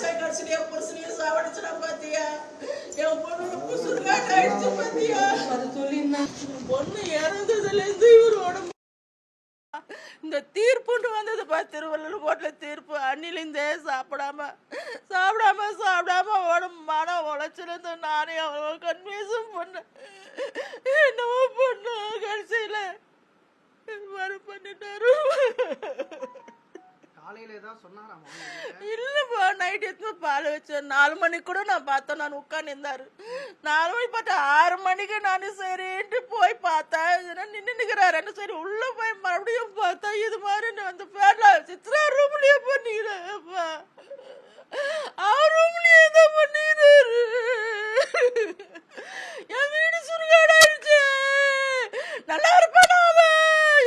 கடைசியில புருஷனையும் சாவடிச்சுடா பாத்தியா? என் பொண்ணு புசுருக்காட்டு ஆயிடுச்சு பாத்தியா? அது சொல்லி பொண்ணு இறந்ததுல இருந்து இவரோட இந்த தீர்ப்புன்னு வந்தது பா. திருவள்ளூர் கோட்டில தீர்ப்பு. அன்னிலிருந்தே சாப்பிடாம உடம்பு மன உழைச்சிருந்து நானே அவ்வளோ கன்வியூஸும் பண்ணேன். என்னவோ பொண்ணு கடைசியில பண்ணிட்டாரு. இல்லப்பா, நைட் எடுத்து பால் வச்சேன். 4 மணிக்கு கூட நான் பார்த்தேன். நான் உட்காந்து இருந்தாரு. 4 மணி பார்த்தேன். 6 மணிக்கு நானு சரின்ட்டு போய் பார்த்தேன். நின்றுக்கிறாரு. சரி உள்ள போய் மறுபடியும் பார்த்தா இது மாதிரி வந்து பேர்ல சித்ரா ரூம்லயே பண்ணிக்கிறேன்ப்பா. அவர் ரூம்லயே தான் பண்ணிக்கிறாரு. என் வீடு சுருகாடாயிடுச்சு. நல்லா இருப்பானா அவன்?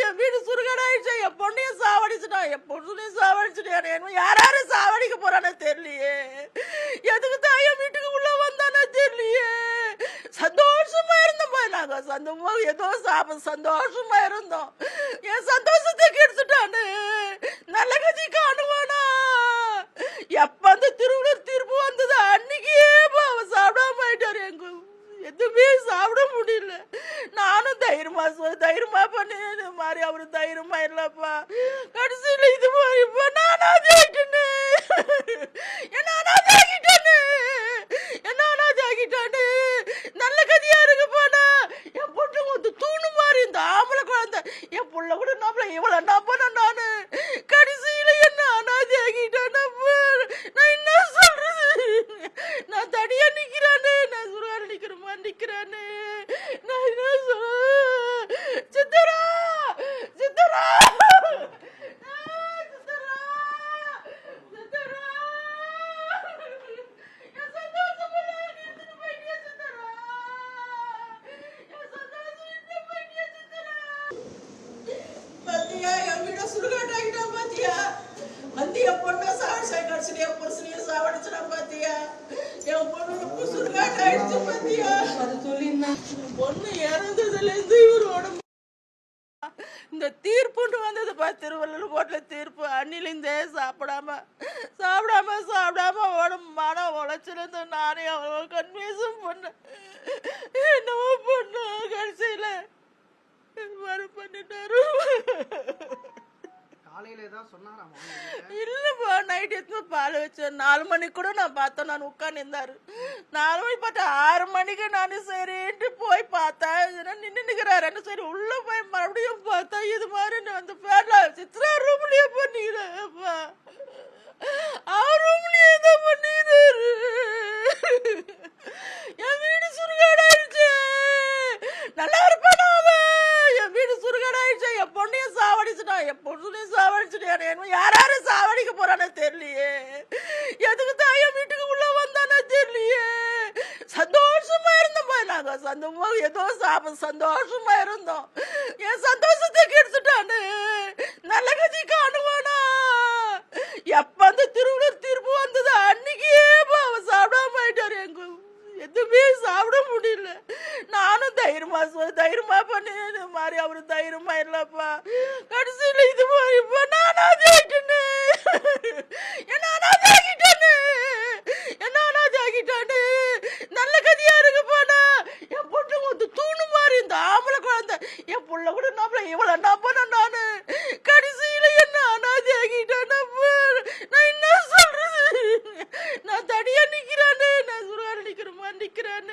என் வீடு சுருகாடாயிடுச்சு. என் பொண்ணையும் சாவடிச்சுட்டான். என் பொண்ணையும் சாவடிச்சுட்டான். யாரும் சாவடிக்க போறானே தெரியலையே. எதுக்கு தான் என் வீட்டுக்கு உள்ள வந்தானே தெரியலையே. சந்தோஷமா இருந்தோம்பா. நாங்க ஏதோ சந்தோஷமா இருந்தோம். என் சந்தோஷத்தை கெடுத்துட்டானு. நல்ல கதி காணுவானா? எப்ப அந்த திருவள்ளூர் தீர்ப்பு வந்தது அன்னைக்கே அவன் சாப்பிடாம ஆயிட்டாரு. எங்க எதுவுமே சாப்பிட முடியல. நானும் தைரியமா பண்ணி மாதிரி அவரு தைரியமா இல்லப்பா. கடைசியில இது மாதிரி ஆகிட்டானு. நல்ல கதியா இருக்குப்பானா. என் பொண்ணு வந்து தூணு மாதிரி இந்த ஆம்பளை குழந்தை. என் புள்ள கூட நம்மள இவ்வளவு நம்பன நானு. கடைசியில என்ன அனாதி ஆகிட்டானப்பா. நான் என்ன சொல்றது? நான் தனியா நிக்கிறானு. நான் சுருகார நிக்கிறானு. நான் என்ன சொல்ல? சித்தரா சித்தரா பாத்தியா? என் வீட சுடுகாட்டாகிட்டா பாத்தியா? வந்து என் பொண்ண கடைசியில என் புருஷனையும் சாவடிச்சுடா பாத்தியா? என் பொண்ணு சுடுகாட்டு ஆயிடுச்சு பாத்தியா? அது சொல்லி பொண்ணு இறந்ததுல இருந்து இவரோட இந்த தீர்ப்புன்னு வந்தது பா. திருவள்ளூர் கோட்டில தீர்ப்பு. அன்னிலிருந்தே சாப்பிடாம உடம்பு மன உழைச்சிருந்து நானே அவ்வளோ கன்வியூஸும் பண்ணேன். என்னவோ பொண்ணு கடைசியில பண்ணிட்டாரு. இல்லப்பா, நைட் எடுத்து பால் வச்சேன். 4 மணிக்கு கூட நான் பார்த்தேன். நான் உட்காந்து இருந்தாரு. 4 மணி பார்த்தேன். 6 மணிக்கு நானு சரின்ட்டு போய் பார்த்தேன். நின்றுக்கிறாரு. சரி உள்ள போய் மறுபடியும் பார்த்தா இது மாதிரி வந்து பேர்ல சித்ரா ரூம்லயே பண்ணிக்கிறேன்ப்பா. அவர் ரூம்லயே தான் பண்ணிக்கிறாரு. என் வீடு சுருகாடாயிடுச்சு. நல்லா இருப்பானா அவன்? என் வீடு சுருகாடாயிடுச்சு. என் பொண்ணையும் சாவடிச்சுட்டான். என் பொண்ணையும் சாவடிச்சுட்டான். யாரும் சாவடிக்க போறானே தெரியலையே. எதுக்கு தான் என் வீட்டுக்கு உள்ள வந்தானே தெரியலையே. சந்தோஷமா இருந்தோம்பா. நாங்க ஏதோ சந்தோஷமா இருந்தோம். என் சந்தோஷத்தை கெடுத்துட்டானு. நல்ல கதி காணுவானா? எப்ப அந்த திருவள்ளூர் தீர்ப்பு வந்தது அன்னைக்கே அவன் சாப்பிடாம ஆயிட்டாரு. எங்க எதுவுமே சாப்பிட முடியல. நானும் தைரியமா பண்ணி மாதிரி அவரு தைரியமா இல்லப்பா. கடைசியில இது மாதிரி ஆகிட்டானு. நல்ல கதியா இருக்குப்பானா. என் பொண்ணு வந்து தூணு மாதிரி இந்த ஆம்பளை குழந்தை. என் புள்ள கூட நம்மள இவ்வளவு நம்பன நானு. கடைசியில என்ன அனாதி ஆகிட்டானப்பா. நான் என்ன சொல்றது? நான் தனியா நிக்கிறானு. நான் சுருகார நிக்கிறேன்.